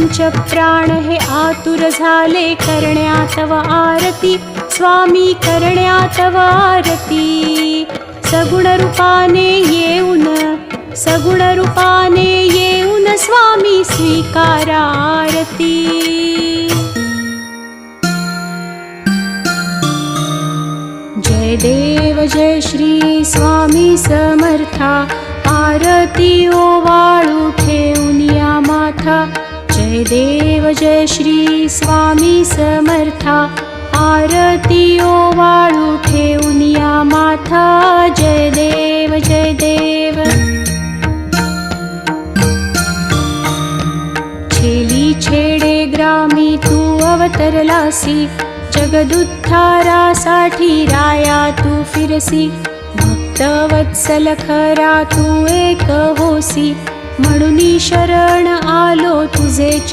प्राण हे आतुर झाले करण्या तव आरती स्वामी, करण्या तव आरती। सगुण रूपाने येऊन, सगुण रूपाने येऊन स्वामी स्वीकारा आरती। जय देव जय श्री स्वामी समर्था, आरती ओवाळू ठेवूनिया माथा। जय देव जय श्री स्वामी समर्था, आरती ओवाळू ठेवूनिया माथा। जय देव जय देव। छेली छेडे ग्रामी तू अवतरलासी, जगदुद्धारासाठी राया तू फिरसी। भक्तवत्सल खरा तू एक होसी, म्हणून शरण आलो तुझे